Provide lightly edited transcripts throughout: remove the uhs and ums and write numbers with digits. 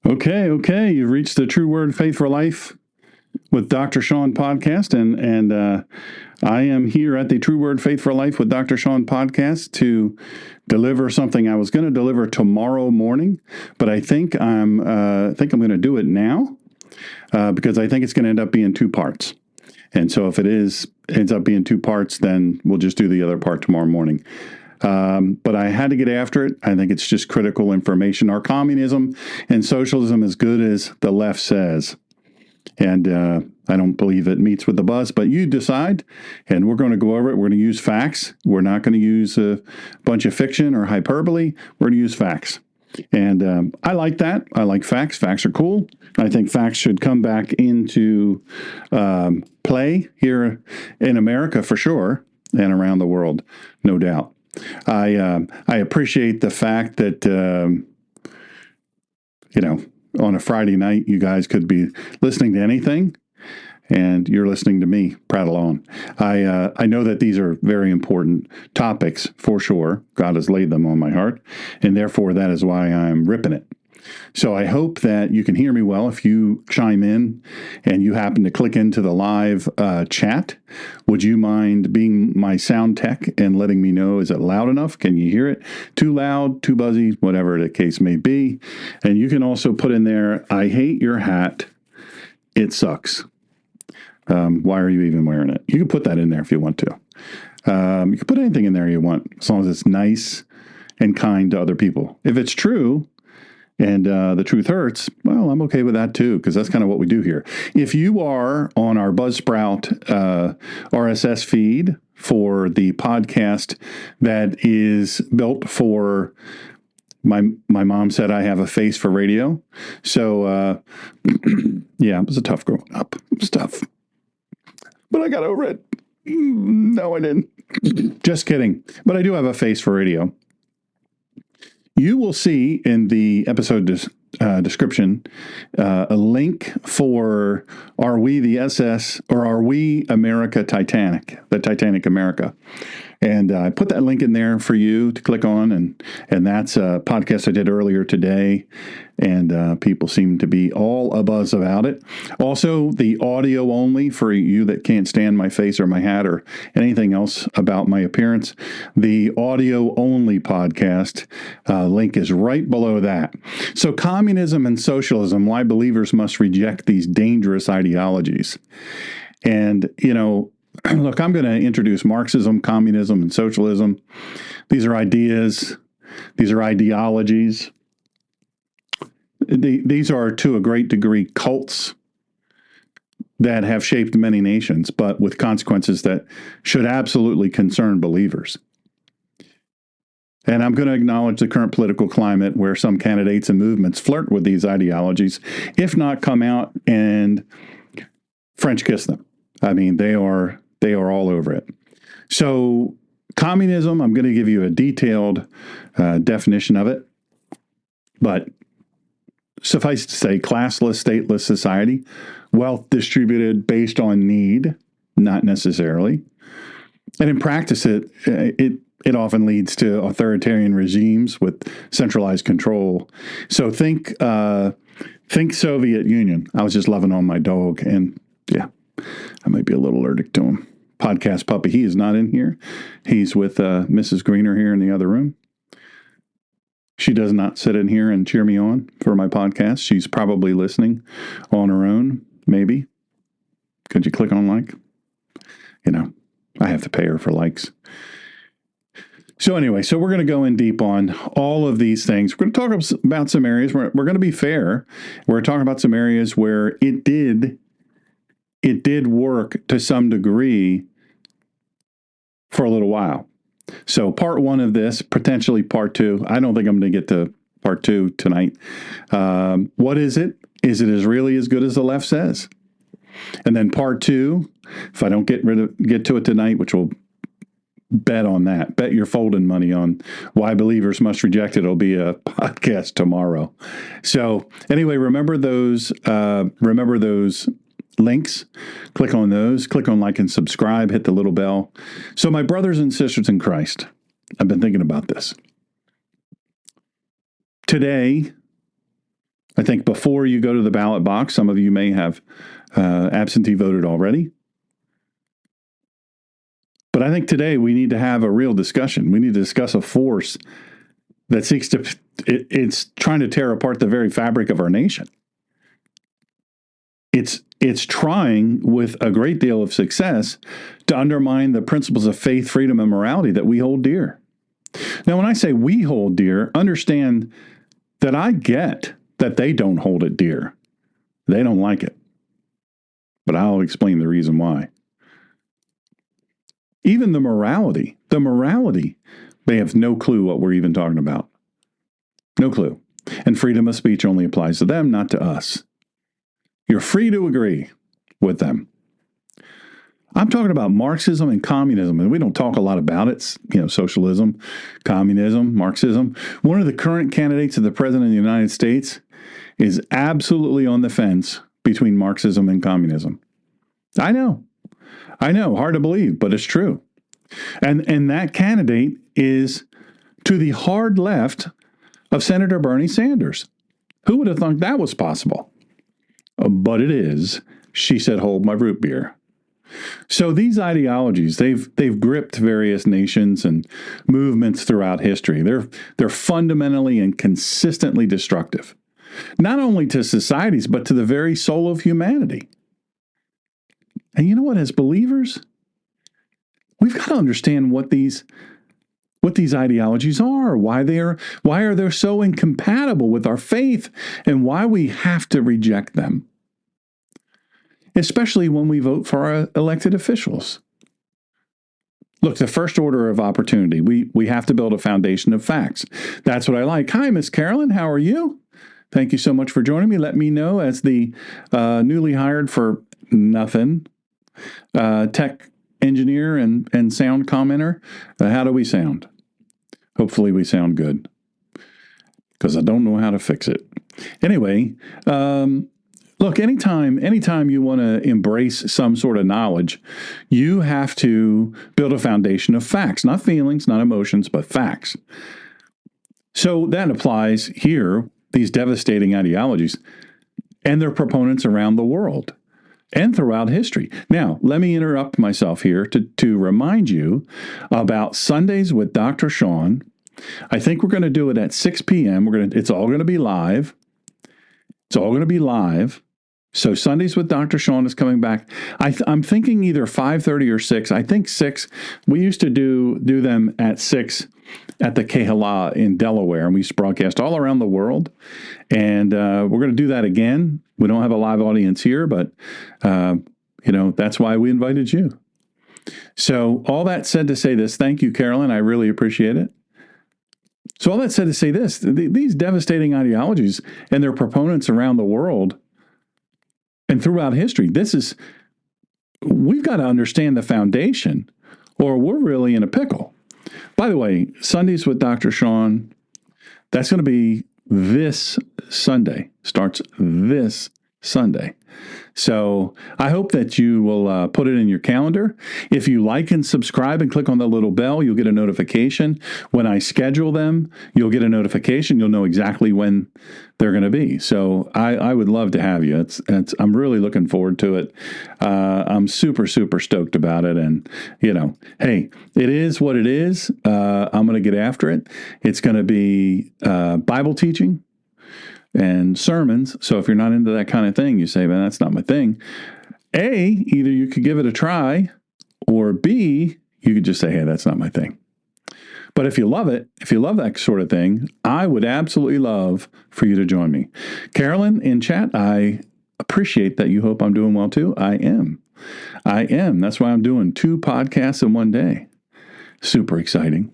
Okay. You've reached the True Word Faith for Life with Dr. Shawn podcast, and I am here at the True Word Faith for Life with Dr. Shawn podcast to deliver something I was going to deliver tomorrow morning, but I think I'm going to do it now because I think it's going to end up being two parts. And so if ends up being two parts, then we'll just do the other part tomorrow morning. But I had to get after it. I think it's just critical information. Are communism and socialism as good as the left says? And I don't believe it meets with the buzz, but you decide, and we're going to go over it. We're going to use facts. We're not going to use a bunch of fiction or hyperbole. We're going to use facts. And I like that. I like facts. Facts are cool. I think facts should come back into play here in America for sure, and around the world, no doubt. I appreciate the fact that, on a Friday night, you guys could be listening to anything, and you're listening to me prattle on. I know that these are very important topics for sure. God has laid them on my heart, and therefore that is why I'm ripping it. So I hope that you can hear me well. If you chime in and you happen to click into the live chat, would you mind being my sound tech and letting me know, is it loud enough? Can you hear it? Too loud, too buzzy, whatever the case may be. And you can also put in there, I hate your hat. It sucks. Why are you even wearing it? You can put that in there if you want to. You can put anything in there you want, as long as it's nice and kind to other people. If it's true, and the truth hurts, well, I'm okay with that too, because that's kind of what we do here. If you are on our Buzzsprout RSS feed for the podcast that is built for, my mom said I have a face for radio. So, yeah, it was a tough growing up. It was tough. But I got over it. No, I didn't. Just kidding. But I do have a face for radio. You will see in the episode description a link for Are We the SS, or Are We America Titanic, the Titanic America. And I put that link in there for you to click on, and that's a podcast I did earlier today, and people seem to be all abuzz about it. Also, the audio only for you that can't stand my face or my hat or anything else about my appearance. The audio only podcast link is right below that. So communism and socialism, why believers must reject these dangerous ideologies. And, look, I'm going to introduce Marxism, communism, and socialism. These are ideas. These are ideologies. These are, to a great degree, cults that have shaped many nations, but with consequences that should absolutely concern believers. And I'm going to acknowledge the current political climate where some candidates and movements flirt with these ideologies, if not come out and French kiss them. I mean, they are all over it. So communism, I'm going to give you a detailed definition of it. But suffice to say, classless, stateless society, wealth distributed based on need, not necessarily. And in practice, it often leads to authoritarian regimes with centralized control. So think Soviet Union. I was just loving on my dog, and yeah, I might be a little allergic to him. Podcast puppy, he is not in here. He's with Mrs. Greener here in the other room. She does not sit in here and cheer me on for my podcast. She's probably listening on her own, maybe. Could you click on like? I have to pay her for likes. So anyway, we're going to go in deep on all of these things. We're going to talk about some areas. We're going to be fair. We're talking about some areas where it did work to some degree for a little while. So part one of this, potentially part two. I don't think I'm going to get to part two tonight. What is it? Is it really as good as the left says? And then part two, if I don't get to it tonight, which we'll bet on that. Bet your folding money on why believers must reject it. It'll be a podcast tomorrow. So anyway, remember those links. Click on those. Click on like and subscribe. Hit the little bell. So my brothers and sisters in Christ, I've been thinking about this. Today, I think before you go to the ballot box, some of you may have absentee voted already. But I think today we need to have a real discussion. We need to discuss a force that seeks to, it's trying to tear apart the very fabric of our nation. It's trying with a great deal of success to undermine the principles of faith, freedom, and morality that we hold dear. Now, when I say we hold dear, understand that I get that they don't hold it dear. They don't like it. But I'll explain the reason why. Even the morality, they have no clue what we're even talking about. No clue. And freedom of speech only applies to them, not to us. You're free to agree with them. I'm talking about Marxism and communism, and we don't talk a lot about it. Socialism, communism, Marxism. One of the current candidates of the president of the United States is absolutely on the fence between Marxism and communism. I know, hard to believe, but it's true. And that candidate is to the hard left of Senator Bernie Sanders. Who would have thought that was possible? But it is. She said, hold my root beer. So these ideologies, they've gripped various nations and movements throughout history. They're fundamentally and consistently destructive, not only to societies, but to the very soul of humanity. And you know what, as believers, we've got to understand what these ideologies are, why are they so incompatible with our faith, and why we have to reject them, especially when we vote for our elected officials. Look, the first order of opportunity, we have to build a foundation of facts. That's what I like. Hi, Miss Carolyn, how are you? Thank you so much for joining me. Let me know, as the newly hired for nothing tech engineer and sound commenter, how do we sound? Hopefully we sound good, because I don't know how to fix it. Anyway, look, anytime you want to embrace some sort of knowledge, you have to build a foundation of facts, not feelings, not emotions, but facts. So that applies here, these devastating ideologies and their proponents around the world and throughout history. Now, let me interrupt myself here to remind you about Sundays with Dr. Shawn. I think we're going to do it at 6 p.m. It's all going to be live. It's all going to be live. So Sundays with Dr. Shawn is coming back. I'm thinking either 5:30 or 6. I think 6. We used to do them at 6 at the Kehala in Delaware, and we used to broadcast all around the world. And we're going to do that again. We don't have a live audience here, but that's why we invited you. So all that said to say this, thank you, Carolyn. I really appreciate it. So all that said to say this, these devastating ideologies and their proponents around the world and throughout history, we've got to understand the foundation, or we're really in a pickle. By the way, Sundays with Dr. Shawn, that's going to be this Sunday, starts this Sunday. So I hope that you will put it in your calendar. If you like and subscribe and click on the little bell, you'll get a notification. When I schedule them, you'll get a notification. You'll know exactly when they're going to be. So I would love to have you. I'm really looking forward to it. I'm super, super stoked about it. And, hey, it is what it is. I'm going to get after it. It's going to be Bible teaching and sermons. So if you're not into that kind of thing, you say, man, that's not my thing. A, either you could give it a try, or B, you could just say, hey, that's not my thing. But if you love it, if you love that sort of thing, I would absolutely love for you to join me. Carolyn in chat, I appreciate that you hope I'm doing well too. I am. That's why I'm doing 2 podcasts in one day. Super exciting.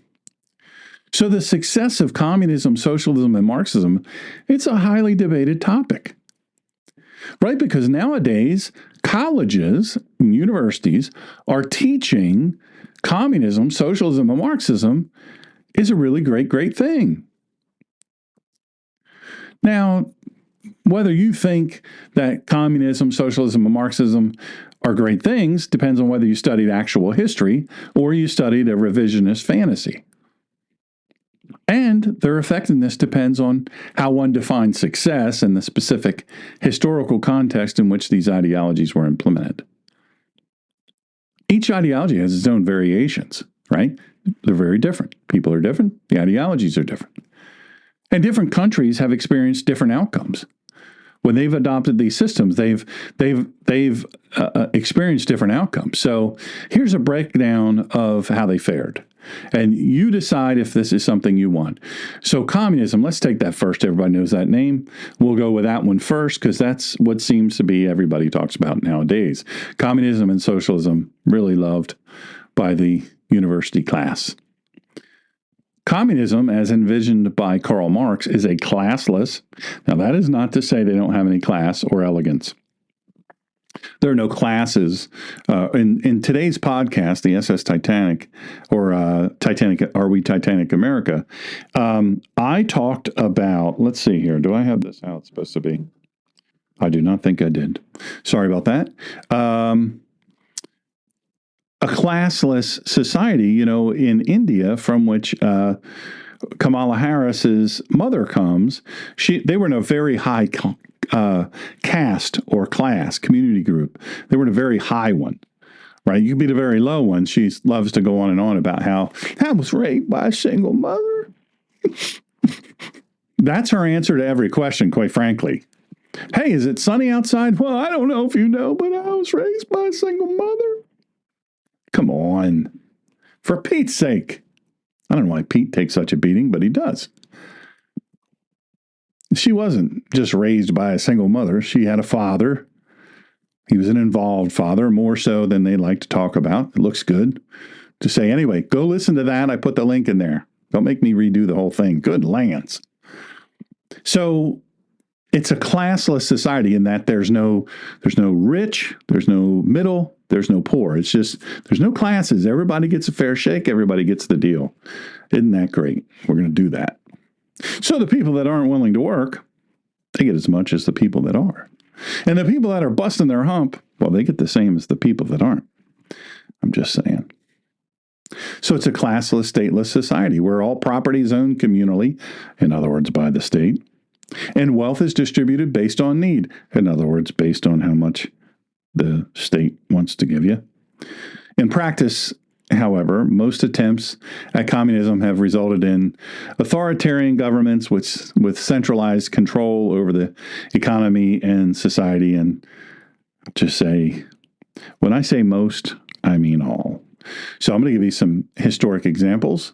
So the success of communism, socialism, and Marxism, it's a highly debated topic, right? Because nowadays, colleges and universities are teaching communism, socialism, and Marxism is a really great thing. Now, whether you think that communism, socialism, and Marxism are great things depends on whether you studied actual history or you studied a revisionist fantasy. And their effectiveness depends on how one defines success and the specific historical context in which these ideologies were implemented. Each ideology has its own variations, right? They're very different. People are different. The ideologies are different. And different countries have experienced different outcomes. When they've adopted these systems, they've experienced different outcomes. So here's a breakdown of how they fared. And you decide if this is something you want. So communism, let's take that first. Everybody knows that name. We'll go with that one first because that's what seems to be everybody talks about nowadays. Communism and socialism, really loved by the university class. Communism, as envisioned by Karl Marx, is a classless. Now, that is not to say they don't have any class or elegance. There are no classes. In today's podcast, the SS Titanic, or Titanic, Are We Titanic America, I talked about, let's see here, do I have this how it's supposed to be? I do not think I did. Sorry about that. A classless society, in India, from which Kamala Harris's mother comes, they were in a very high caste or class, community group. They were in a very high one, right? You could be the very low one. She loves to go on and on about how I was raised by a single mother. That's her answer to every question, quite frankly. Hey, is it sunny outside? Well, I don't know if you know, but I was raised by a single mother. Come on. For Pete's sake. I don't know why Pete takes such a beating, but he does. She wasn't just raised by a single mother. She had a father. He was an involved father, more so than they like to talk about. It looks good to say. Anyway, go listen to that. I put the link in there. Don't make me redo the whole thing. Good lands. So it's a classless society in that there's no rich, there's no middle, there's no poor. It's just, there's no classes. Everybody gets a fair shake. Everybody gets the deal. Isn't that great? We're going to do that. So the people that aren't willing to work, they get as much as the people that are. And the people that are busting their hump, well, they get the same as the people that aren't. I'm just saying. So it's a classless, stateless society where all property is owned communally, in other words, by the state, and wealth is distributed based on need, in other words, based on how much the state wants to give you. In practice, however, most attempts at communism have resulted in authoritarian governments with centralized control over the economy and society. And just say, when I say most, I mean all. So I'm going to give you some historic examples.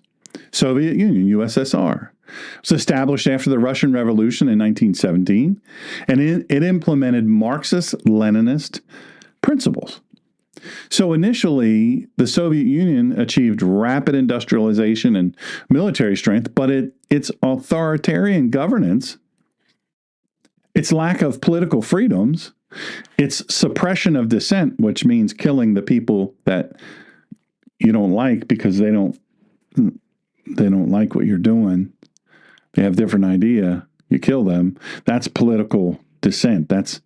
Soviet Union, USSR. It was established after the Russian Revolution in 1917, and it implemented Marxist-Leninist principles. So initially, the Soviet Union achieved rapid industrialization and military strength, but its authoritarian governance, its lack of political freedoms, its suppression of dissent, which means killing the people that you don't like because they don't like what you're doing. They have a different idea. You kill them. That's political dissent. That's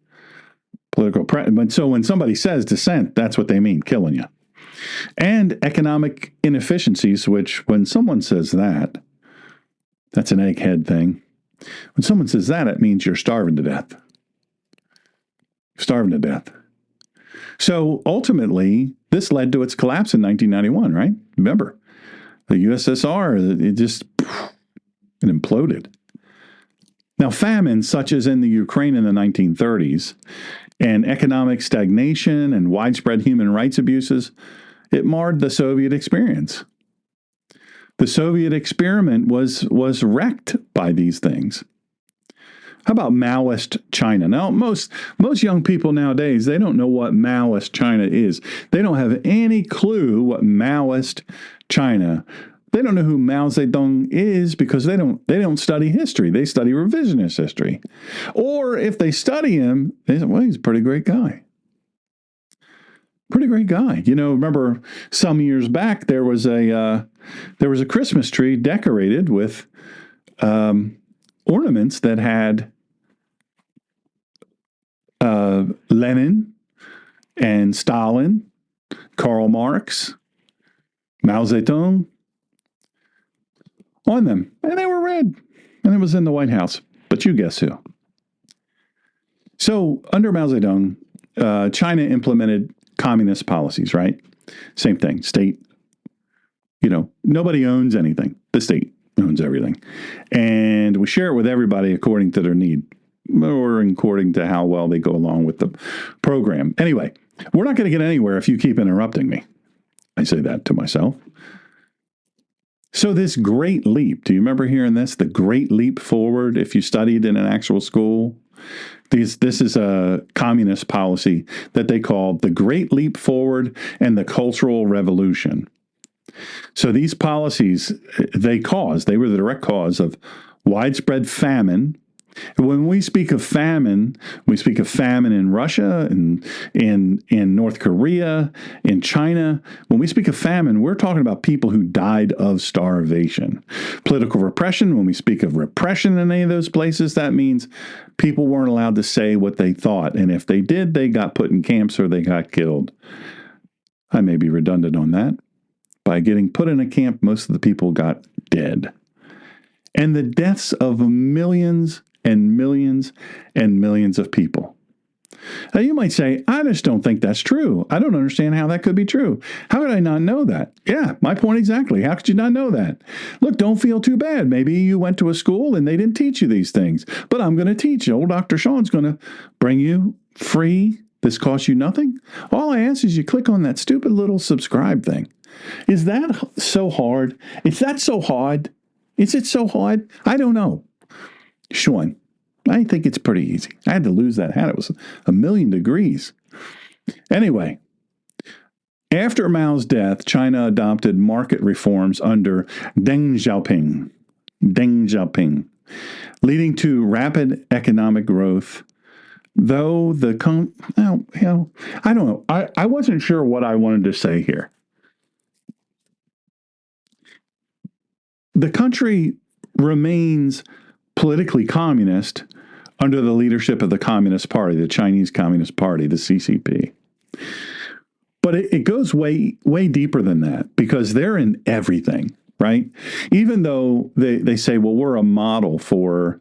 political. So when somebody says dissent, that's what they mean, killing you. And economic inefficiencies, which when someone says that, that's an egghead thing. When someone says that, it means you're starving to death. Starving to death. So ultimately, this led to its collapse in 1991, right? Remember, the USSR, it imploded. Now, famines such as in the Ukraine in the 1930s and economic stagnation and widespread human rights abuses, it marred the Soviet experience. The Soviet experiment was wrecked by these things. How about Maoist China? Now, most young people nowadays, they don't know what Maoist China is. They don't have any clue what Maoist China. They don't know who Mao Zedong is because they don't study history. They study revisionist history. Or if they study him, they say, well, he's a pretty great guy. Pretty great guy. Remember some years back there was a Christmas tree decorated with ornaments that had Lenin and Stalin, Karl Marx, Mao Zedong, on them, and they were red, and it was in the White House. But you guess who? So under Mao Zedong, China implemented communist policies, right? Same thing. State, nobody owns anything. The state owns everything. And we share it with everybody according to their need or according to how well they go along with the program. Anyway, we're not going to get anywhere if you keep interrupting me. I say that to myself. So this great leap, do you remember hearing this? The great leap forward, if you studied in an actual school? This is a communist policy that they called the Great Leap Forward and the Cultural Revolution. So these policies, they were the direct cause of widespread famine. When we speak of famine, we speak of famine in Russia, in North Korea, in China. When we speak of famine, we're talking about people who died of starvation. Political repression, when we speak of repression in any of those places, that means people weren't allowed to say what they thought. And if they did, they got put in camps or they got killed. I may be redundant on that. By getting put in a camp, most of the people got dead. And the deaths of millions and millions and millions of people. Now, you might say, I just don't think that's true. I don't understand how that could be true. How could I not know that? Yeah, my point exactly. How could you not know that? Look, don't feel too bad. Maybe you went to a school and they didn't teach you these things. But I'm going to teach you. Old Dr. Shawn's going to bring you free. This costs you nothing. All I ask is you click on that stupid little subscribe thing. Is that so hard? Is that so hard? Is it so hard? I don't know. Shawn, I think it's pretty easy. I had to lose that hat. It was 1,000,000 degrees. Anyway, after Mao's death, China adopted market reforms under Deng Xiaoping, leading to rapid economic growth. Though I don't know. I wasn't sure what I wanted to say here. The country remains politically communist under the leadership of the Communist Party, the Chinese Communist Party, the CCP. But it goes way, way deeper than that because they're in everything, right? Even though they say, well, we're a model for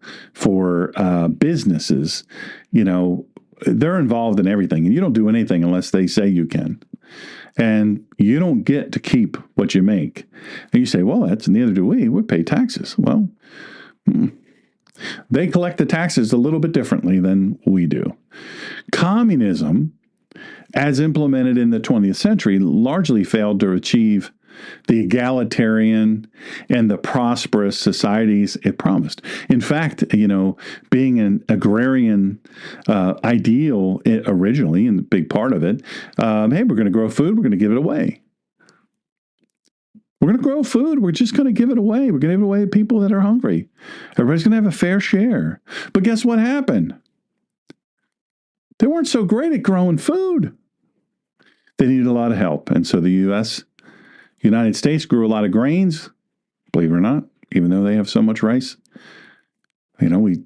businesses, they're involved in everything. And you don't do anything unless they say you can. And you don't get to keep what you make. And you say, well, neither do we. We pay taxes. Well, they collect the taxes a little bit differently than we do. Communism, as implemented in the 20th century, largely failed to achieve the egalitarian and the prosperous societies it promised. In fact, being an agrarian ideal originally, and a big part of it, hey, we're going to grow food, we're going to give it away. We're going to grow food, we're just going to give it away. We're going to give it away to people that are hungry. Everybody's going to have a fair share. But guess what happened? They weren't so great at growing food. They needed a lot of help. And so the United States grew a lot of grains, believe it or not, even though they have so much rice. We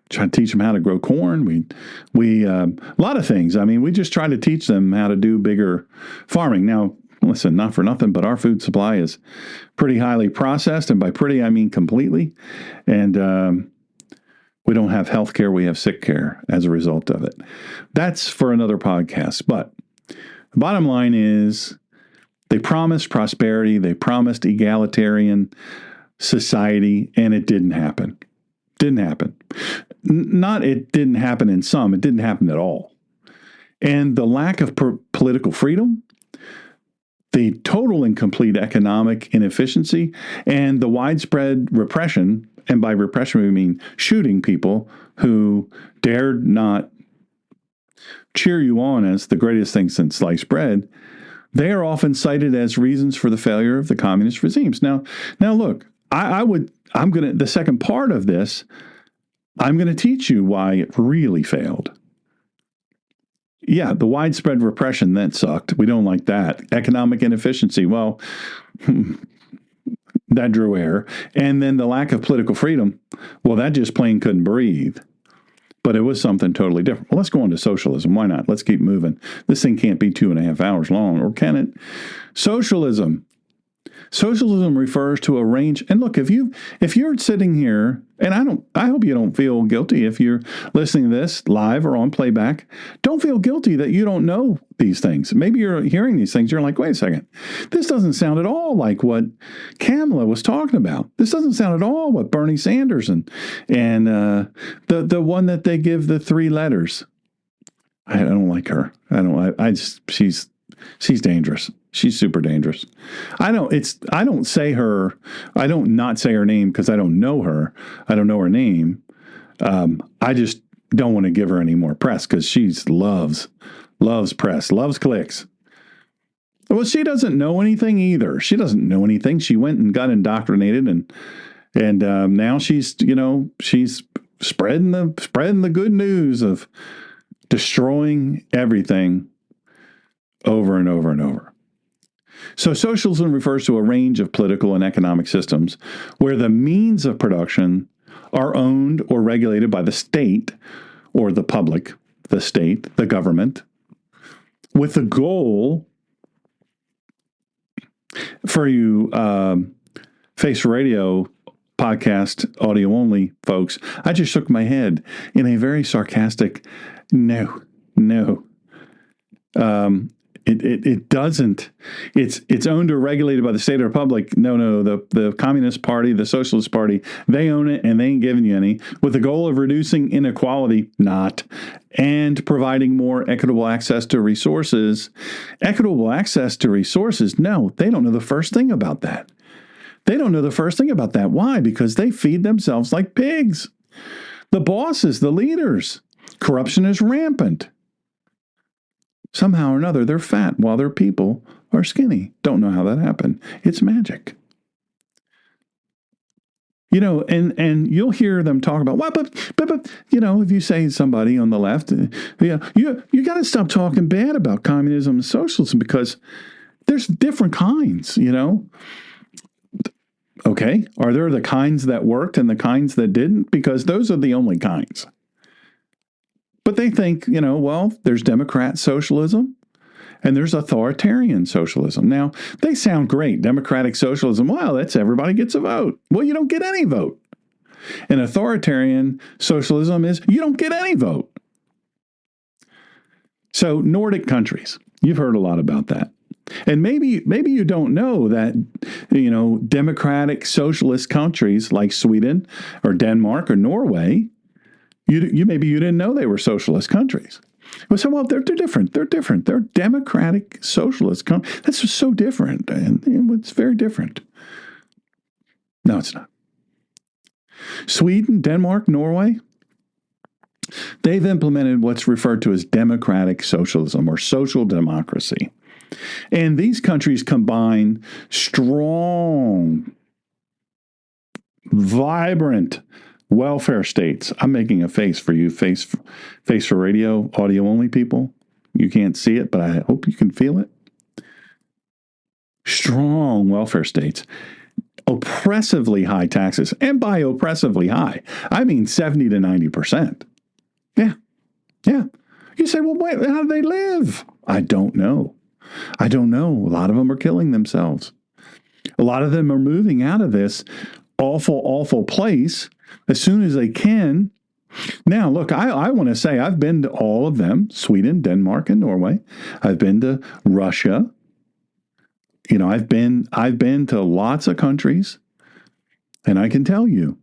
try to teach them how to grow corn. We a lot of things. I mean, we just try to teach them how to do bigger farming. Now, listen, not for nothing, but our food supply is pretty highly processed. And by pretty, I mean completely. And we don't have health care. We have sick care as a result of it. That's for another podcast. But the bottom line is, they promised prosperity, they promised egalitarian society, and it didn't happen. Didn't happen. Not it didn't happen in some, it didn't happen at all. And the lack of political freedom, the total and complete economic inefficiency, and the widespread repression, and by repression we mean shooting people who dared not cheer you on as the greatest thing since sliced bread, they are often cited as reasons for the failure of the communist regimes. Now look, the second part of this, I'm going to teach you why it really failed. Yeah, the widespread repression, that sucked. We don't like that. Economic inefficiency, well, that drew air. And then the lack of political freedom, well, that just plain couldn't breathe. But it was something totally different. Well, let's go on to socialism. Why not? Let's keep moving. This thing can't be 2.5 hours long, or can it? Socialism. Socialism refers to a range, and look, if you're sitting here, and I hope you don't feel guilty if you're listening to this live or on playback. Don't feel guilty that you don't know these things. Maybe you're hearing these things, you're like, wait a second, this doesn't sound at all like what Kamala was talking about. This doesn't sound at all what Bernie Sanders and the one that they give the 3 letters. I don't like her. She's dangerous. She's super dangerous. I don't not say her name because I don't know her. I don't know her name. I just don't want to give her any more press because she loves press, loves clicks. Well, she doesn't know anything either. She doesn't know anything. She went and got indoctrinated and now she's spreading the good news of destroying everything over and over and over. So socialism refers to a range of political and economic systems where the means of production are owned or regulated by the state or the public, the state, the government, with the goal for you Face Radio podcast audio only folks. I just shook my head in a very sarcastic no. It doesn't. It's owned or regulated by the state or republic. No. The Communist Party, the Socialist Party, they own it and they ain't giving you any. With the goal of reducing inequality, not, and providing more equitable access to resources. Equitable access to resources? No, they don't know the first thing about that. Why? Because they feed themselves like pigs. The bosses, the leaders. Corruption is rampant. Somehow or another, they're fat while their people are skinny. Don't know how that happened. It's magic. And you'll hear them talk about, what, but if you say somebody on the left, you got to stop talking bad about communism and socialism because there's different kinds, Okay, are there the kinds that worked and the kinds that didn't? Because those are the only kinds. But they think, there's democrat socialism and there's authoritarian socialism. Now, they sound great. Democratic socialism, well, that's everybody gets a vote. Well, you don't get any vote. And authoritarian socialism is you don't get any vote. So Nordic countries, you've heard a lot about that. And maybe you don't know that, democratic socialist countries like Sweden or Denmark or Norway, you didn't know they were socialist countries. Well, they're different. They're different. They're democratic socialist countries. That's just so different. And it's very different. No, it's not. Sweden, Denmark, Norway, they've implemented what's referred to as democratic socialism or social democracy. And these countries combine strong, vibrant welfare states. I'm making a face for you, face for radio, audio only people. You can't see it, but I hope you can feel it. Strong welfare states, oppressively high taxes. And by oppressively high, I mean 70 to 90%. Yeah. You say, well, wait, how do they live? I don't know. A lot of them are killing themselves. A lot of them are moving out of this awful, awful place as soon as they can. Now, look, I want to say I've been to all of them, Sweden, Denmark, and Norway. I've been to Russia. I've been to lots of countries. And I can tell you,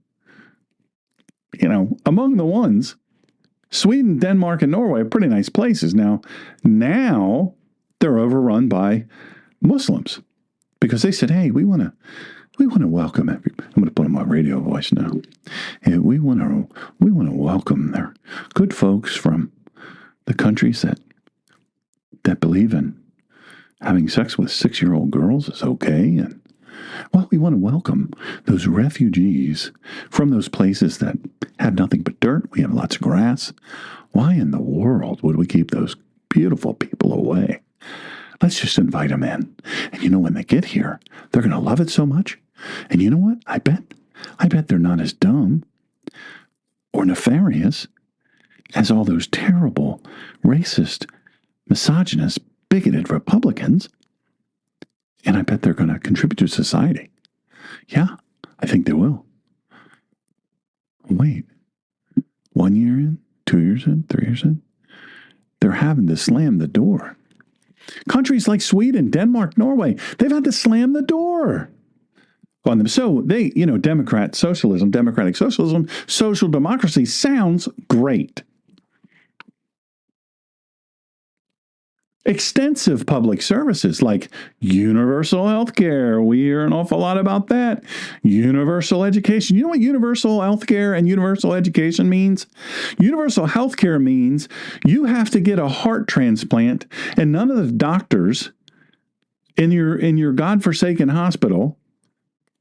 among the ones, Sweden, Denmark, and Norway are pretty nice places. Now they're overrun by Muslims because they said, hey, we want to welcome I'm going to put on my radio voice now. Yeah, we want to welcome their good folks from the countries that believe in having sex with 6-year-old girls is okay. And we want to welcome those refugees from those places that have nothing but dirt. We have lots of grass. Why in the world would we keep those beautiful people away? Let's just invite them in. And when they get here, they're going to love it so much. And you know what? I bet they're not as dumb or nefarious as all those terrible, racist, misogynist, bigoted Republicans And I bet they're going to contribute to society. Yeah, I think they will. Wait, 1 year in, 2 years in, 3 years in, they're having to slam the door. Countries like Sweden, Denmark, Norway, they've had to slam the door on them. So they, democratic socialism, social democracy sounds great. Extensive public services like universal health care. We hear an awful lot about that. Universal education. You know what universal health care and universal education means? Universal health care means you have to get a heart transplant, and none of the doctors in your godforsaken hospital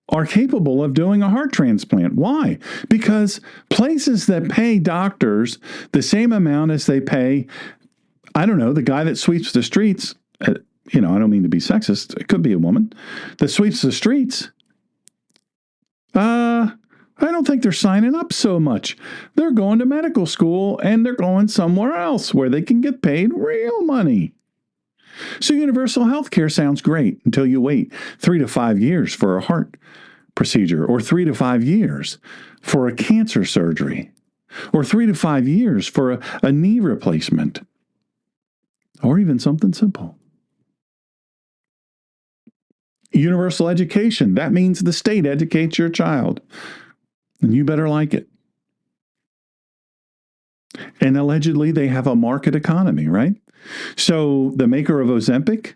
are capable of doing a heart transplant. Why? Because places that pay doctors the same amount as they pay, I don't know, the guy that sweeps the streets, I don't mean to be sexist, it could be a woman, that sweeps the streets, I don't think they're signing up so much. They're going to medical school and they're going somewhere else where they can get paid real money. So universal health care sounds great until you wait 3 to 5 years for a heart procedure, or 3 to 5 years for a cancer surgery, or 3 to 5 years for a knee replacement, or even something simple. Universal education, that means the state educates your child, and you better like it. And allegedly, they have a market economy, right? So the maker of Ozempic,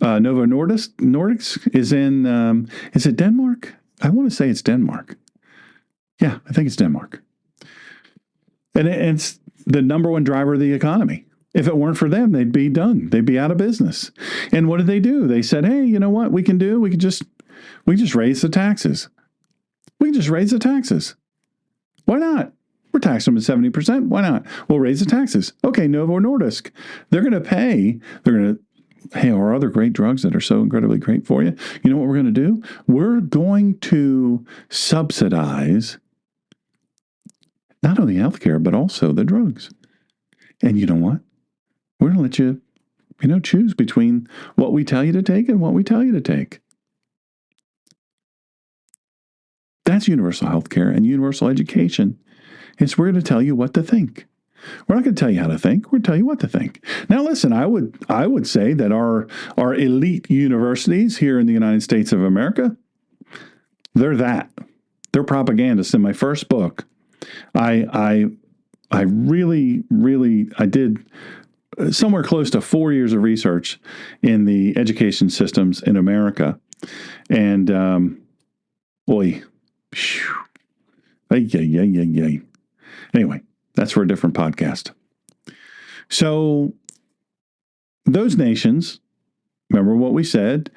Novo Nordisk, is in, is it Denmark? I want to say it's Denmark. Yeah, I think it's Denmark. And it's the number one driver of the economy. If it weren't for them, they'd be done. They'd be out of business. And what did they do? They said, hey, you know what we can do? We just raise the taxes. We can just raise the taxes. Why not? We're taxing them at 70%. Why not? We'll raise the taxes. Okay, Novo Nordisk. Hey, our other great drugs that are so incredibly great for you. You know what we're going to do? We're going to subsidize not only healthcare, but also the drugs. And you know what? We're going to let you, choose between what we tell you to take and what we tell you to take. That's universal healthcare and universal education. We're going to tell you what to think. We're not going to tell you how to think. We're going to tell you what to think. Now, listen, I would say that our elite universities here in the United States of America, they're propagandists. In my first book, I did somewhere close to 4 years of research in the education systems in America. And, Anyway, that's for a different podcast. So those nations, remember what we said,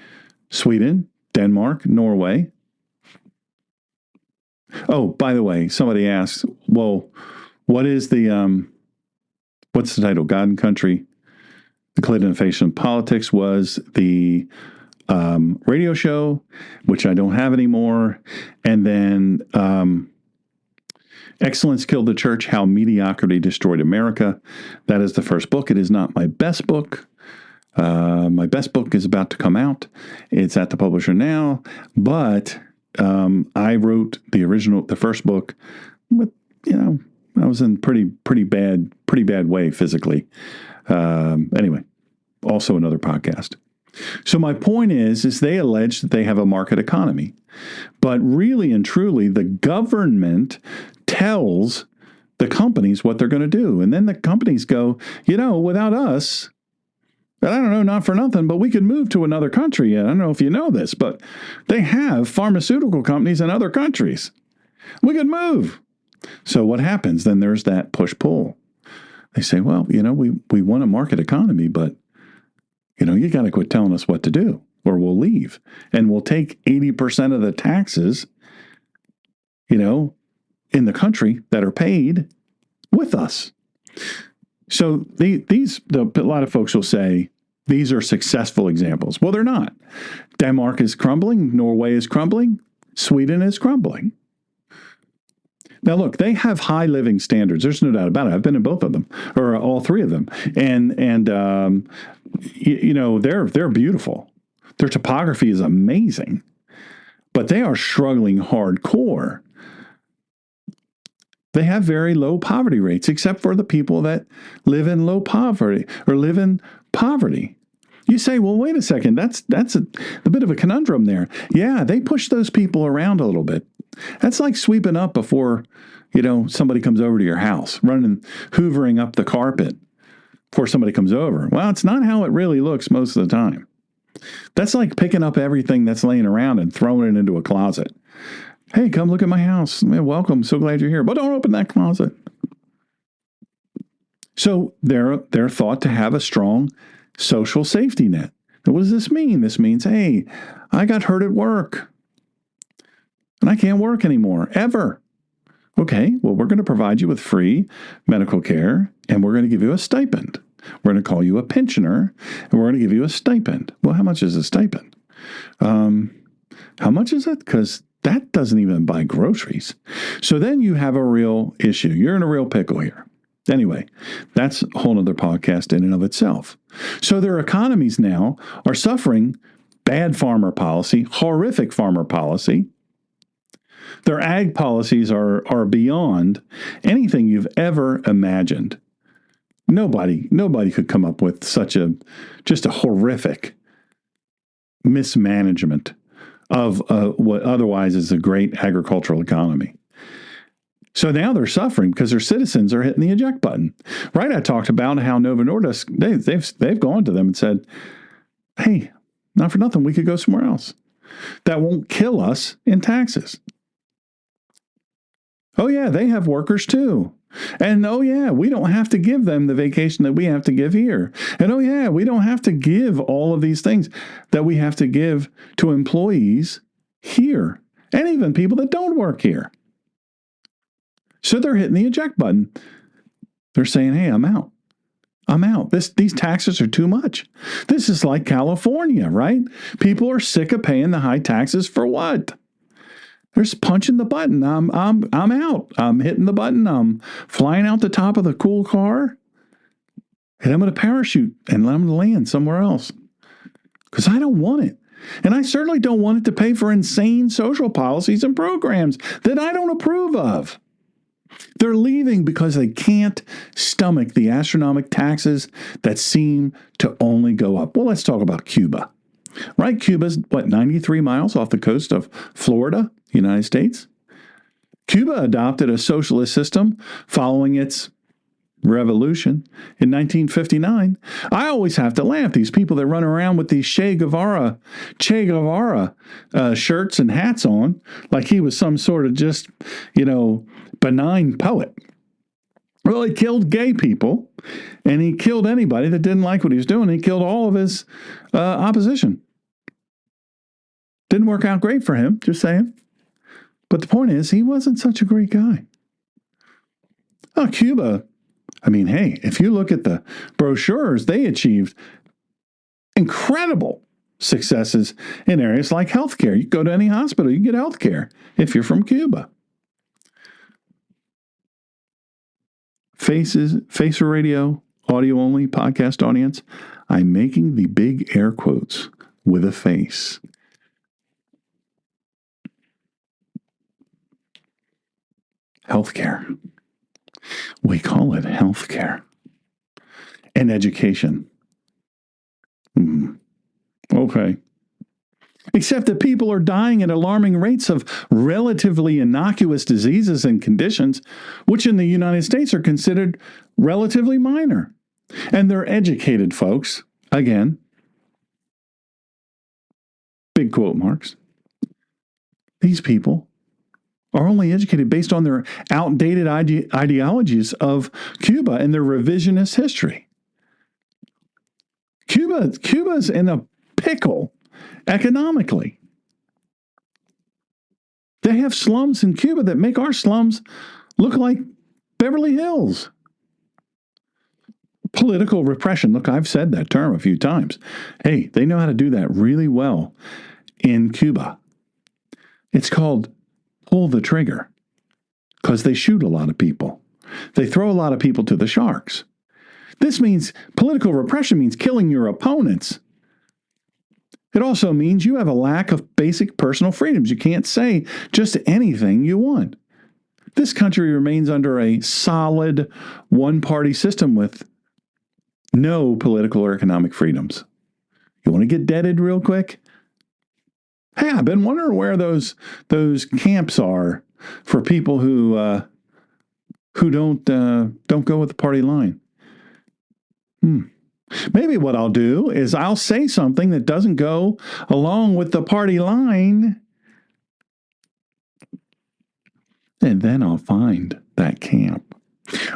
Sweden, Denmark, Norway. Oh, by the way, somebody asked, well, what's the title? God and Country, The Colonization of Politics was the radio show, which I don't have anymore. And then Excellence Killed the Church, How Mediocrity Destroyed America. That is the first book. It is not my best book. My best book is about to come out. It's at the publisher now. But I wrote the first book with, I was in pretty bad way physically. Anyway, also another podcast. So my point is they allege that they have a market economy. But really and truly, the government tells the companies what they're going to do. And then the companies go, without us, I don't know, not for nothing, but we could move to another country. I don't know if you know this, but they have pharmaceutical companies in other countries. We could move. So what happens? Then there's that push-pull. They say, well, we want a market economy, but, you got to quit telling us what to do or we'll leave. And we'll take 80% of the taxes, in the country that are paid with us. So a lot of folks will say these are successful examples. Well, they're not. Denmark is crumbling. Norway is crumbling. Sweden is crumbling. Now, look, they have high living standards. There's no doubt about it. I've been in both of them, or all three of them, and they're beautiful. Their topography is amazing, but they are struggling hardcore. They have very low poverty rates, except for the people that live in low poverty or live in poverty. You say, well, wait a second, that's a bit of a conundrum there. Yeah, they push those people around a little bit. That's like sweeping up before, somebody comes over to your house, hoovering up the carpet before somebody comes over. Well, it's not how it really looks most of the time. That's like picking up everything that's laying around and throwing it into a closet. Hey, come look at my house. Welcome. So glad you're here. But don't open that closet. So they're thought to have a strong social safety net. Now, what does this mean? This means, hey, I got hurt at work and I can't work anymore, ever. Okay, well, we're going to provide you with free medical care and we're going to give you a stipend. We're going to call you a pensioner and we're going to give you a stipend. Well, how much is a stipend? How much is it? Because that doesn't even buy groceries. So then you have a real issue. You're in a real pickle here. Anyway, that's a whole other podcast in and of itself. So their economies now are suffering bad farmer policy, horrific farmer policy. Their ag policies are beyond anything you've ever imagined. Nobody could come up with just a horrific mismanagement of what otherwise is a great agricultural economy. So now they're suffering because their citizens are hitting the eject button. Right? I talked about how Novo Nordisk, they've gone to them and said, hey, not for nothing, we could go somewhere else. That won't kill us in taxes. Oh yeah, they have workers too. And oh yeah, we don't have to give them the vacation that we have to give here. And oh yeah, we don't have to give all of these things that we have to give to employees here. And even people that don't work here. So they're hitting the eject button. They're saying, hey, I'm out. I'm out. These taxes are too much. This is like California, right? People are sick of paying the high taxes for what? They're just punching the button. I'm out. I'm hitting the button. I'm flying out the top of the cool car. And I'm going to parachute and let them land somewhere else. Because I don't want it. And I certainly don't want it to pay for insane social policies and programs that I don't approve of. They're leaving because they can't stomach the astronomical taxes that seem to only go up. Well, let's talk about Cuba. Right? Cuba's, 93 miles off the coast of Florida, United States. Cuba adopted a socialist system following its revolution in 1959. I always have to laugh. These people that run around with these Che Guevara shirts and hats on, like he was some sort of just, benign poet. Well, he killed gay people, and he killed anybody that didn't like what he was doing. He killed all of his opposition. Didn't work out great for him, just saying. But the point is, he wasn't such a great guy. Oh, Cuba, hey, if you look at the brochures, they achieved incredible successes in areas like healthcare. You go to any hospital, you can get healthcare if you're from Cuba. Facer Radio, audio only, podcast audience. I'm making the big air quotes with a face. Healthcare. We call it healthcare. And education. Okay. Except that people are dying at alarming rates of relatively innocuous diseases and conditions, which in the United States are considered relatively minor. And they're educated folks. Again, big quote marks. These people are only educated based on their outdated ideologies of Cuba and their revisionist history. Cuba's in a pickle economically. They have slums in Cuba that make our slums look like Beverly Hills. Political repression. Look, I've said that term a few times. Hey, they know how to do that really well in Cuba. It's called pull the trigger because they shoot a lot of people. They throw a lot of people to the sharks. This means political repression means killing your opponents. It also means you have a lack of basic personal freedoms. You can't say just anything you want. This country remains under a solid one-party system with no political or economic freedoms. You want to get deaded real quick? Hey, I've been wondering where those camps are for people who don't go with the party line. Maybe what I'll do is I'll say something that doesn't go along with the party line, and then I'll find that camp.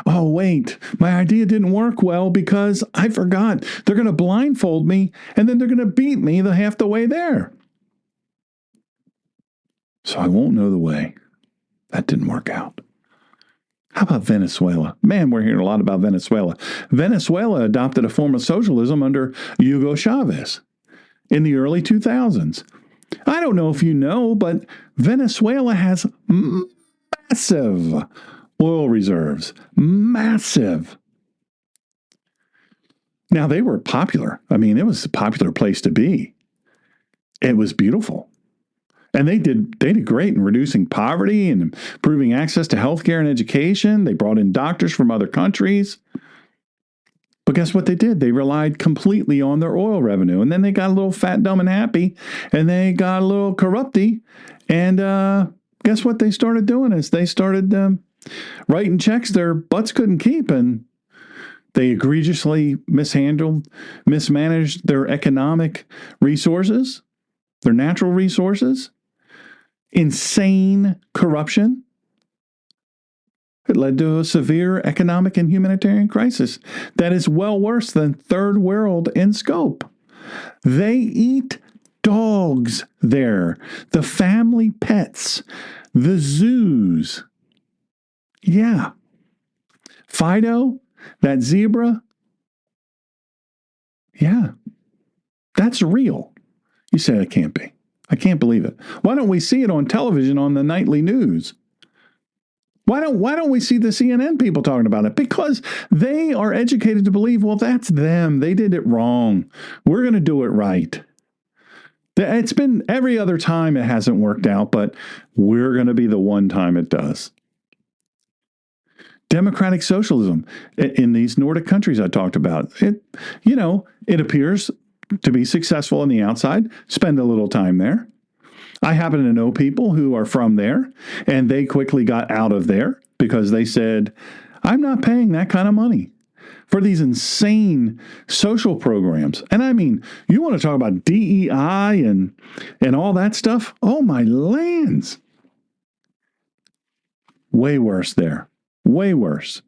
Oh, wait, my idea didn't work well because I forgot. They're going to blindfold me, and then they're going to beat me half the way there. So I won't know the way. That didn't work out. How about Venezuela? Man, we're hearing a lot about Venezuela. Venezuela adopted a form of socialism under Hugo Chavez in the early 2000s. I don't know if you know, but Venezuela has massive oil reserves. Massive. Now, they were popular. I mean, it was a popular place to be. It was beautiful. And they did great in reducing poverty and improving access to healthcare and education. They brought in doctors from other countries. But guess what they did? They relied completely on their oil revenue. And then they got a little fat, dumb, and happy. And they got a little corrupty. And guess what they started doing is they started writing checks their butts couldn't keep. And they egregiously mismanaged their economic resources, their natural resources. Insane corruption. It led to a severe economic and humanitarian crisis that is well worse than third world in scope. They eat dogs there, the family pets, the zoos. Yeah. Fido, that zebra. Yeah. That's real. You say it can't be. I can't believe it. Why don't we see it on television on the nightly news? Why don't we see the CNN people talking about it? Because they are educated to believe, well, that's them. They did it wrong. We're going to do it right. It's been every other time it hasn't worked out, but we're going to be the one time it does. Democratic socialism in these Nordic countries I talked about. It appears to be successful on the outside, spend a little time there. I happen to know people who are from there, and they quickly got out of there because they said, I'm not paying that kind of money for these insane social programs. And I mean, you want to talk about DEI and all that stuff? Oh, my lands. Way worse there. Way worse.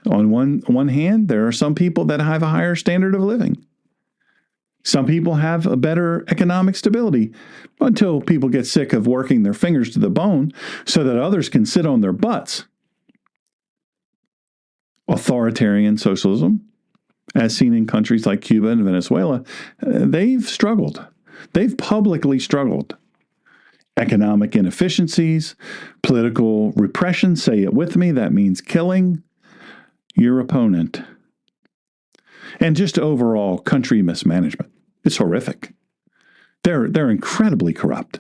On one hand, there are some people that have a higher standard of living. Some people have a better economic stability until people get sick of working their fingers to the bone so that others can sit on their butts. Authoritarian socialism, as seen in countries like Cuba and Venezuela, they've struggled. They've publicly struggled. Economic inefficiencies, political repression, say it with me, that means killing your opponent. And just overall country mismanagement. It's horrific. They're incredibly corrupt.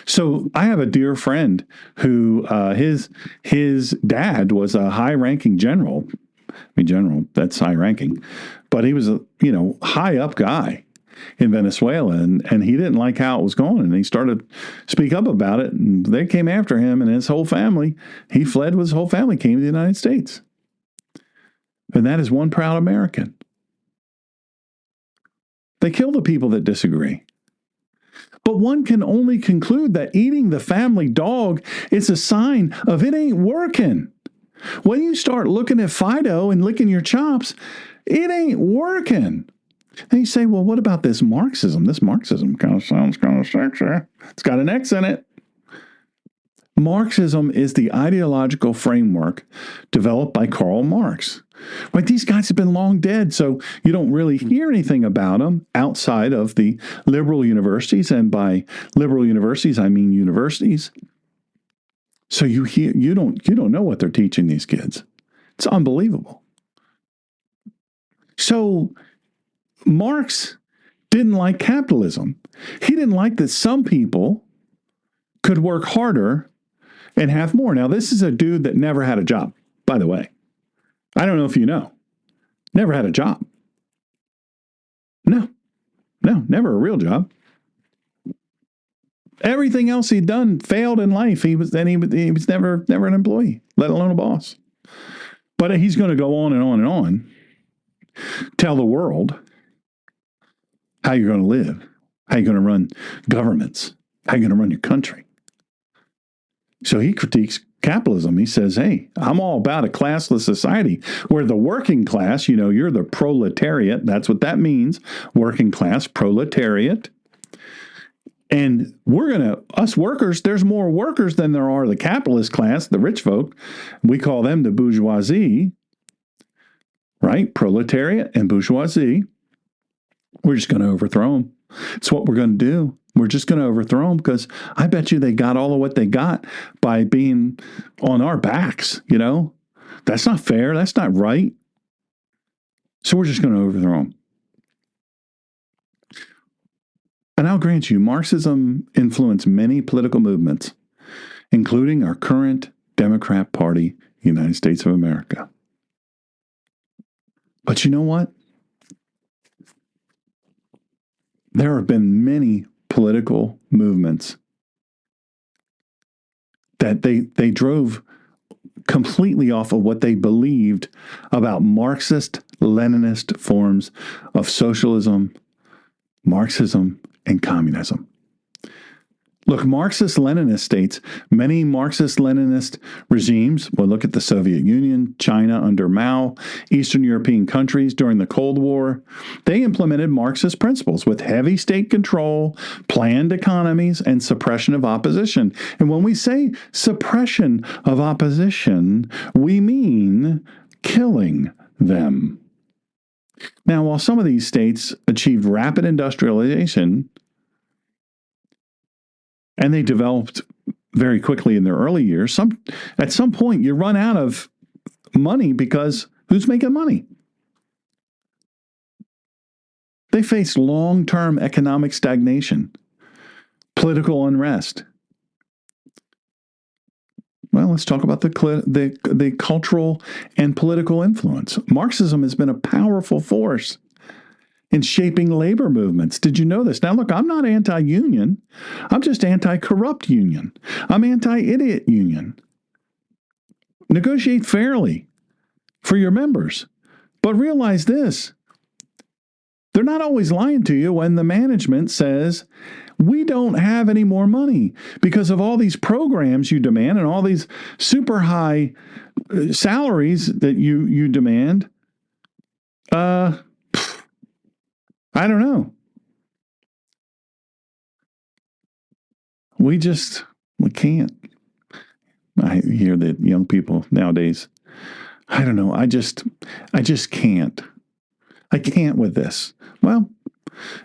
So I have a dear friend who his dad was a high-ranking general. I mean, general, that's high-ranking. But he was a high up guy in Venezuela, and he didn't like how it was going, and he started to speak up about it, and they came after him and his whole family. He fled with his whole family, came to the United States. And that is one proud American. They kill the people that disagree. But one can only conclude that eating the family dog is a sign of it ain't working. When you start looking at Fido and licking your chops, it ain't working. And you say, well, what about this Marxism? This Marxism kind of sounds kind of sexy. It's got an X in it. Marxism is the ideological framework developed by Karl Marx. Right? These guys have been long dead, so you don't really hear anything about them outside of the liberal universities, and by liberal universities, I mean universities. So you don't know what they're teaching these kids. It's unbelievable. So Marx didn't like capitalism. He didn't like that some people could work harder and have more. Now, this is a dude that never had a job, by the way. I don't know if you know. Never had a job. No, never a real job. Everything else he'd done failed in life. He was never an employee, let alone a boss. But he's going to go on and on and on, tell the world how you're going to live, how you're going to run governments, how you're going to run your country. So he critiques capitalism. He says, hey, I'm all about a classless society where the working class, you're the proletariat. That's what that means. Working class, proletariat. And us workers, there's more workers than there are the capitalist class, the rich folk. We call them the bourgeoisie, right? Proletariat and bourgeoisie. We're just going to overthrow them. It's what we're going to do. We're just going to overthrow them because I bet you they got all of what they got by being on our backs, That's not fair. That's not right. So we're just going to overthrow them. And I'll grant you, Marxism influenced many political movements, including our current Democrat Party, United States of America. But you know what? There have been many political movements that they drove completely off of what they believed about Marxist-Leninist forms of socialism, Marxism, and communism. Look, Marxist-Leninist states, many Marxist-Leninist regimes, look at the Soviet Union, China under Mao, Eastern European countries during the Cold War. They implemented Marxist principles with heavy state control, planned economies, and suppression of opposition. And when we say suppression of opposition, we mean killing them. Now, while some of these states achieved rapid industrialization, and they developed very quickly in their early years, at some point you run out of money because who's making money? They face long-term economic stagnation, political unrest. Well, let's talk about the cultural and political influence. Marxism has been a powerful force in shaping labor movements. Did you know this? Now, look, I'm not anti-union. I'm just anti-corrupt union. I'm anti-idiot union. Negotiate fairly for your members. But realize this. They're not always lying to you when the management says, we don't have any more money because of all these programs you demand and all these super high salaries that you demand. I don't know. We can't. I hear that young people nowadays, I don't know. I just can't. I can't with this. Well,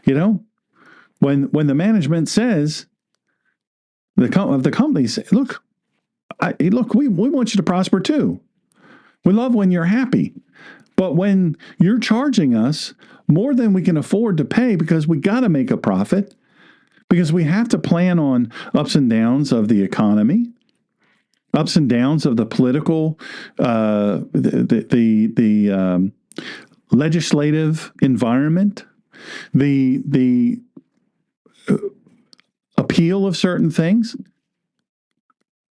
when the management says the companies, look, we want you to prosper too. We love when you're happy. But when you're charging us more than we can afford to pay because we got to make a profit, because we have to plan on ups and downs of the economy, ups and downs of the political, the legislative environment, the appeal of certain things.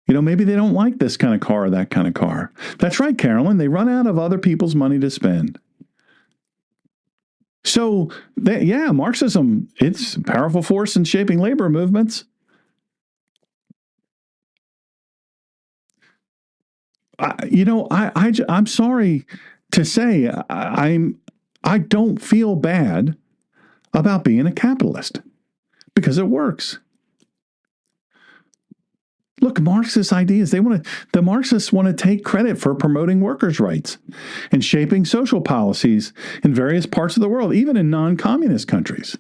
Maybe they don't like this kind of car or that kind of car. That's right, Carolyn. They run out of other people's money to spend. So, Marxism, it's a powerful force in shaping labor movements. I'm sorry to say, I don't feel bad about being a capitalist because it works. Look, Marxist ideas, the Marxists want to take credit for promoting workers' rights and shaping social policies in various parts of the world, even in non-communist countries.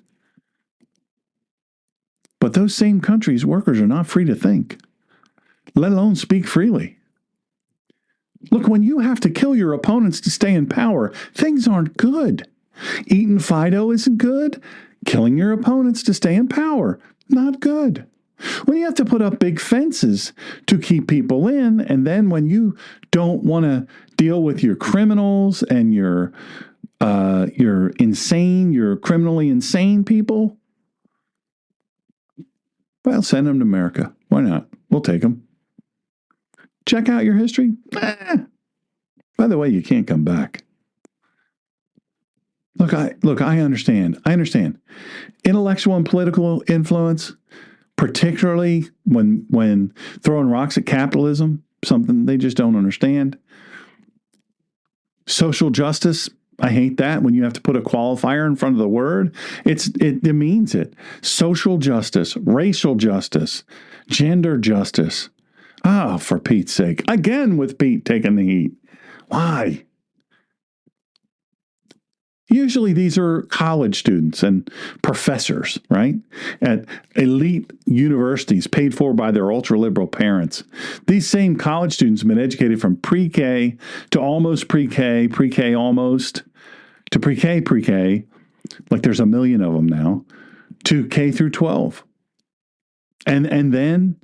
But those same countries, workers are not free to think, let alone speak freely. Look, when you have to kill your opponents to stay in power, things aren't good. Eating Fido isn't good. Killing your opponents to stay in power, not good. When you have to put up big fences to keep people in, and then when you don't want to deal with your criminals and your criminally insane people, well, send them to America. Why not? We'll take them. Check out your history. By the way, you can't come back. Look, I understand. Intellectual and political influence, particularly when throwing rocks at capitalism, something they just don't understand. Social justice, I hate that when you have to put a qualifier in front of the word. It means it. Social justice, racial justice, gender justice. Oh, for Pete's sake. Again with Pete taking the heat. Why? Usually these are college students and professors, right? At elite universities paid for by their ultra-liberal parents. These same college students have been educated from pre-K to almost pre-K, pre-K almost, to pre-K, like there's a million of them now, to K through 12. And then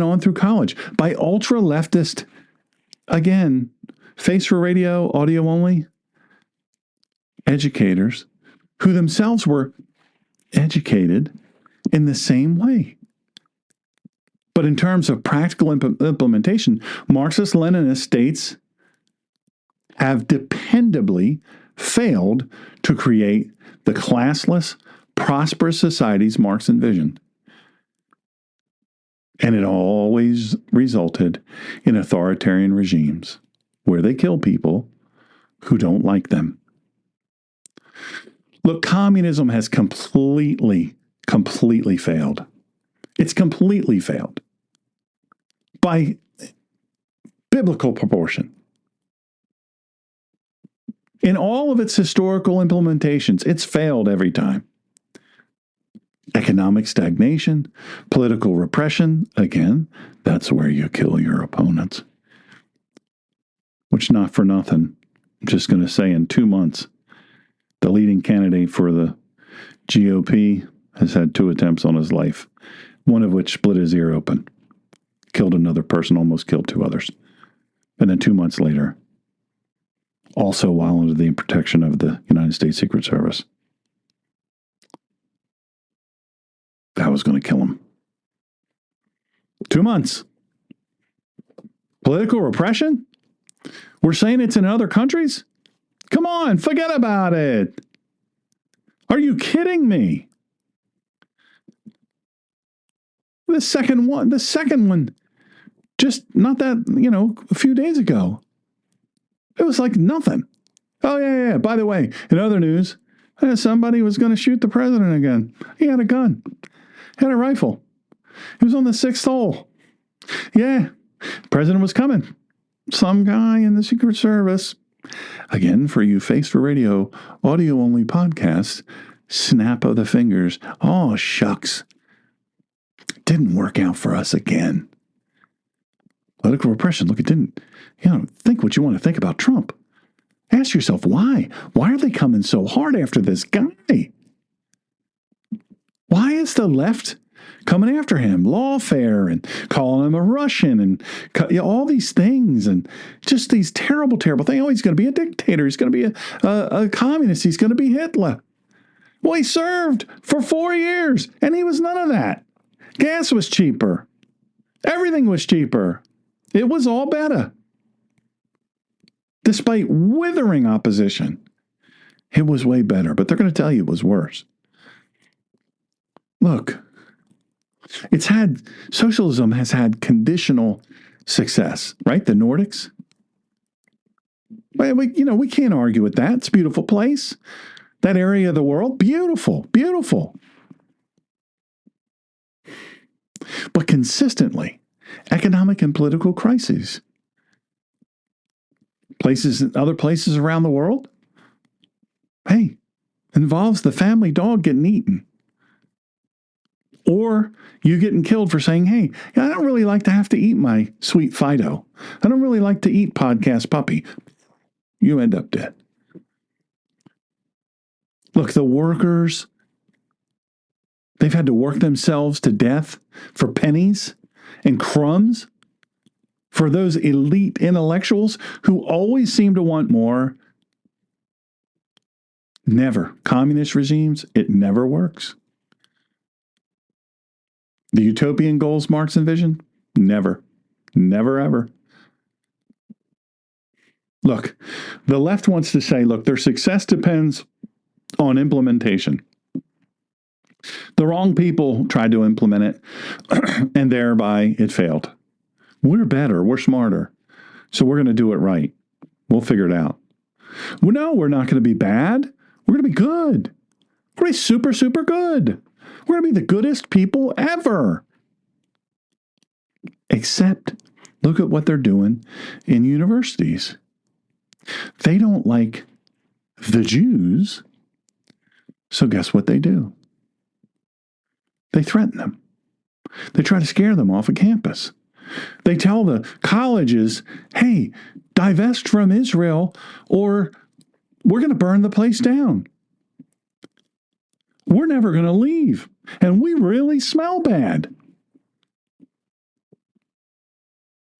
on through college by ultra-leftist, again, face for radio, audio only, educators who themselves were educated in the same way. But in terms of practical implementation, Marxist-Leninist states have dependably failed to create the classless, prosperous societies Marx envisioned. And it always resulted in authoritarian regimes where they kill people who don't like them. Look, communism has completely failed. It's completely failed by biblical proportion. In all of its historical implementations, it's failed every time. Economic stagnation, political repression, again, that's where you kill your opponents. Which, not for nothing, I'm just going to say in 2 months, the leading candidate for the GOP has had 2 attempts on his life, one of which split his ear open, killed another person, almost killed 2 others. And then 2 months later, also while under the protection of the United States Secret Service, that was going to kill him. 2 months. Political repression? We're saying it's in other countries? Come on, forget about it. Are you kidding me? The second one, just not that, a few days ago. It was like nothing. Oh, yeah. By the way, in other news, somebody was going to shoot the president again. He had a gun. Had a rifle. He was on the 6th hole. Yeah, the president was coming. Some guy in the Secret Service. Again, for you Face for Radio, audio only podcast, snap of the fingers. Oh, shucks. Didn't work out for us again. Political repression. Look, it didn't. Think what you want to think about Trump. Ask yourself why. Why are they coming so hard after this guy? Why is the left coming after him? Lawfare and calling him a Russian and all these things and just these terrible, terrible things. Oh, he's going to be a dictator. He's going to be a communist. He's going to be Hitler. Well, he served for 4 years and he was none of that. Gas was cheaper. Everything was cheaper. It was all better. Despite withering opposition, it was way better. But they're going to tell you it was worse. Look, socialism has had conditional success, right? The Nordics. We can't argue with that. It's a beautiful place. That area of the world, beautiful, beautiful. But consistently, economic and political crises. Other places around the world, hey, involves the family dog getting eaten. Or you getting killed for saying, hey, I don't really like to have to eat my sweet Fido. I don't really like to eat podcast puppy. You end up dead. Look, the workers, they've had to work themselves to death for pennies and crumbs. For those elite intellectuals who always seem to want more. Never. Communist regimes, it never works. The utopian goals Marx envisioned? Never. Never, ever. Look, the left wants to say, look, their success depends on implementation. The wrong people tried to implement it, and thereby it failed. We're better. We're smarter. So we're going to do it right. We'll figure it out. Well, no, we're not going to be bad. We're going to be good. We're going to be super, super good. We're going to be the goodest people ever. Except, look at what they're doing in universities. They don't like the Jews. So guess what they do? They threaten them. They try to scare them off of campus. They tell the colleges, hey, divest from Israel or we're going to burn the place down. We're never going to leave. And we really smell bad.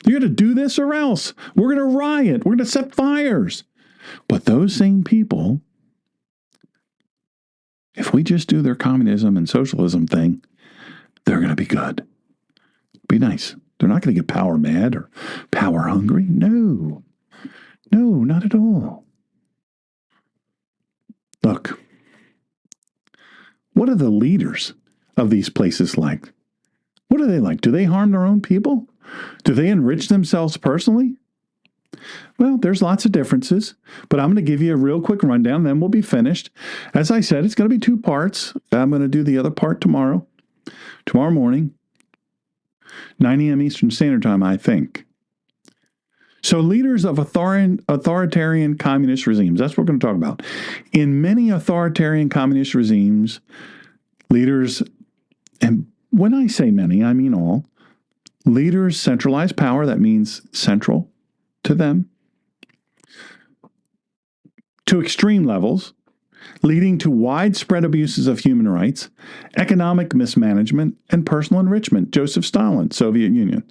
You're going to do this or else. We're going to riot. We're going to set fires. But those same people, if we just do their communism and socialism thing, they're going to be good. Be nice. They're not going to get power mad or power hungry. No. No, not at all. Look, what are the leaders of these places like? What are they like? Do they harm their own people? Do they enrich themselves personally? Well, there's lots of differences, but I'm going to give you a real quick rundown, then we'll be finished. As I said, it's going to be 2 parts. I'm going to do the other part tomorrow morning, 9 a.m. Eastern Standard Time, I think. So leaders of authoritarian communist regimes, that's what we're going to talk about. In many authoritarian communist regimes, leaders, and when I say many, I mean all, leaders centralize power, that means central to them, to extreme levels, leading to widespread abuses of human rights, economic mismanagement, and personal enrichment. Joseph Stalin, Soviet Union.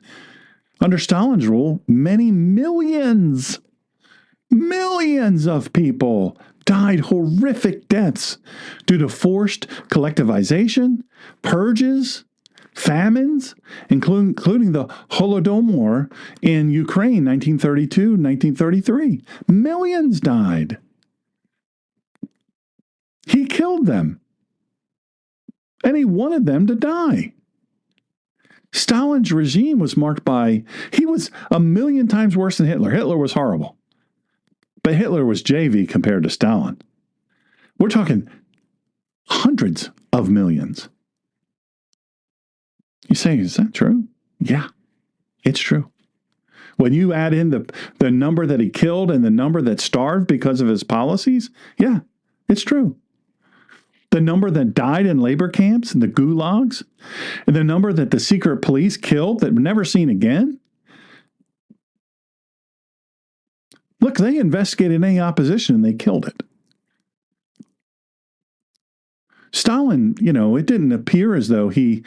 Under Stalin's rule, many millions of people died horrific deaths due to forced collectivization, purges, famines, including the Holodomor in Ukraine, 1932, 1933. Millions died. He killed them. And he wanted them to die. Stalin's regime was marked by, he was a million times worse than Hitler. Hitler was horrible. But Hitler was JV compared to Stalin. We're talking hundreds of millions. You say, is that true? Yeah, it's true. When you add in the number that he killed and the number that starved because of his policies, yeah, it's true. The number that died in labor camps and the gulags, and the number that the secret police killed that were never seen again. Look, they investigated any opposition and they killed it. Stalin, it didn't appear as though he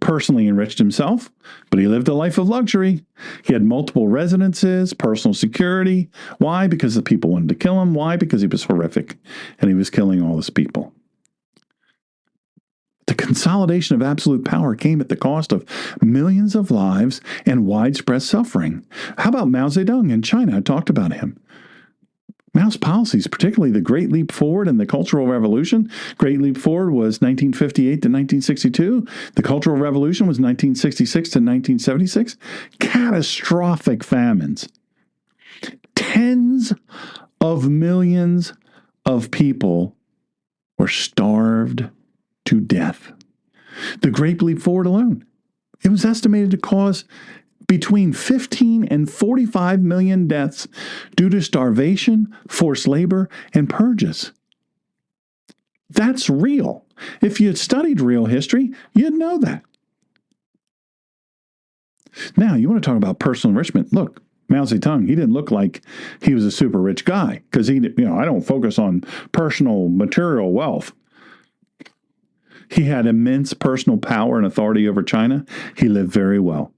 personally enriched himself, but he lived a life of luxury. He had multiple residences, personal security. Why? Because the people wanted to kill him. Why? Because he was horrific and he was killing all his people. The consolidation of absolute power came at the cost of millions of lives and widespread suffering. How about Mao Zedong in China? I talked about him. Mao's policies, particularly the Great Leap Forward and the Cultural Revolution. Great Leap Forward was 1958 to 1962. The Cultural Revolution was 1966 to 1976. Catastrophic famines. Tens of millions of people were starved to death. The Great Leap Forward alone, it was estimated to cause between 15 and 45 million deaths due to starvation, forced labor, and purges. That's real. If you had studied real history, you'd know that. Now, you want to talk about personal enrichment. Look, Mao Zedong, he didn't look like he was a super rich guy because I don't focus on personal material wealth. He had immense personal power and authority over China. He lived very well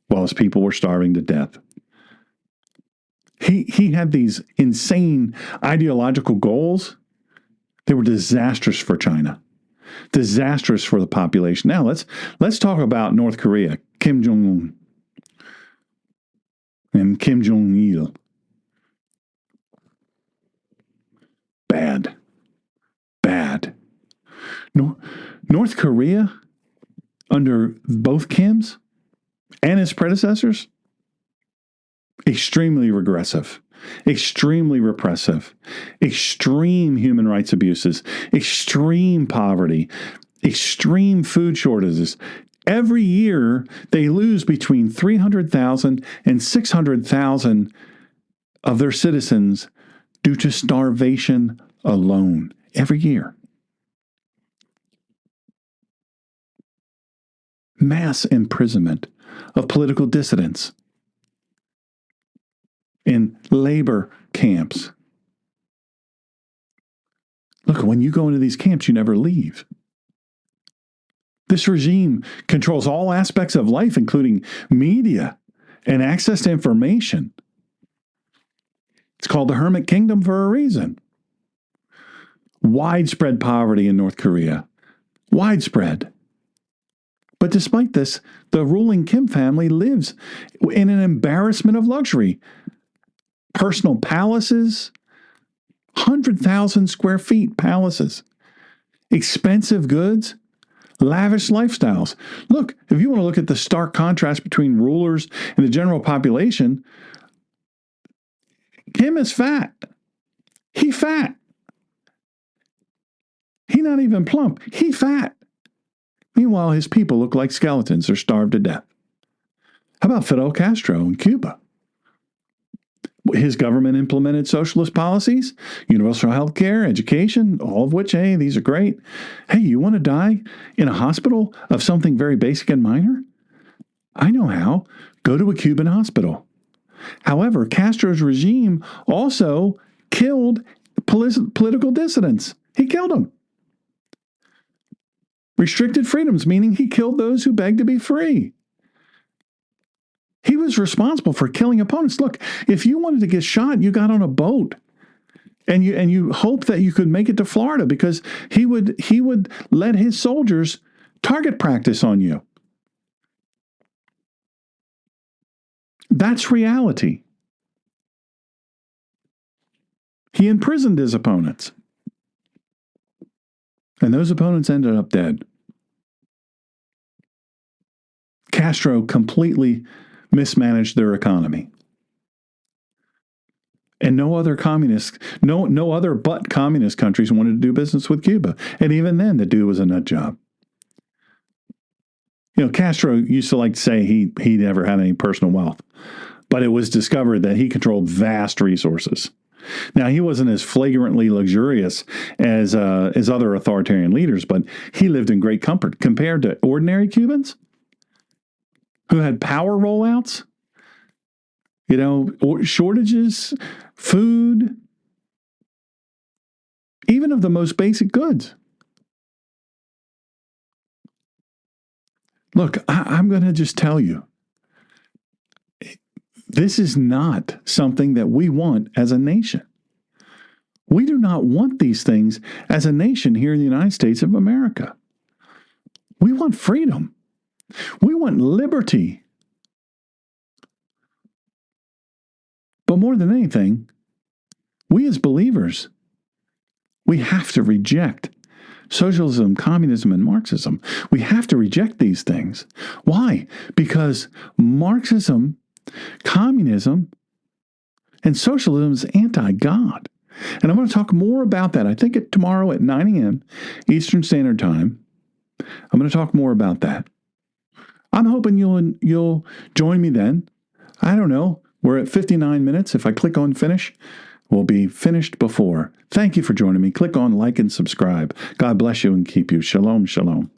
while his people were starving to death. He had these insane ideological goals. They were disastrous for China, disastrous for the population. Now let's talk about North Korea, Kim Jong-un and Kim Jong-il. Bad. North Korea, under both Kims and his predecessors, extremely regressive, extremely repressive, extreme human rights abuses, extreme poverty, extreme food shortages. Every year, they lose between 300,000 and 600,000 of their citizens due to starvation alone. Every year. Mass imprisonment of political dissidents in labor camps. Look, when you go into these camps, you never leave. This regime controls all aspects of life, including media and access to information. It's called the Hermit Kingdom for a reason. Widespread poverty in North Korea. Widespread. But despite this, the ruling Kim family lives in an embarrassment of luxury. Personal palaces, 100,000 square feet palaces, expensive goods, lavish lifestyles. Look, if you want to look at the stark contrast between rulers and the general population, Kim is fat. He fat. He not even plump. He fat. Meanwhile, his people look like skeletons. They're starved to death. How about Fidel Castro in Cuba? His government implemented socialist policies, universal health care, education, all of which, hey, these are great. Hey, you want to die in a hospital of something very basic and minor? I know how. Go to a Cuban hospital. However, Castro's regime also killed political dissidents. He killed them. Restricted freedoms, meaning he killed those who begged to be free. He was responsible for killing opponents. Look, if you wanted to get shot, you got on a boat and you hoped that you could make it to Florida because he would let his soldiers target practice on you. That's reality. He imprisoned his opponents. And those opponents ended up dead. Castro completely mismanaged their economy. And no other but communist countries wanted to do business with Cuba. And even then, the dude was a nut job. Castro used to like to say he never had any personal wealth. But it was discovered that he controlled vast resources. Now, he wasn't as flagrantly luxurious as other authoritarian leaders, but he lived in great comfort compared to ordinary Cubans who had power rollouts, shortages, food, even of the most basic goods. Look, I'm going to just tell you, this is not something that we want as a nation. We do not want these things as a nation here in the United States of America. We want freedom. We want liberty. But more than anything, we as believers, we have to reject socialism, communism, and Marxism. We have to reject these things. Why? Because Marxism, communism, and socialism is anti-God. And I'm going to talk more about that. I think tomorrow at 9 a.m. Eastern Standard Time. I'm going to talk more about that. I'm hoping you'll join me then. I don't know. We're at 59 minutes. If I click on finish, we'll be finished before. Thank you for joining me. Click on like and subscribe. God bless you and keep you. Shalom, shalom.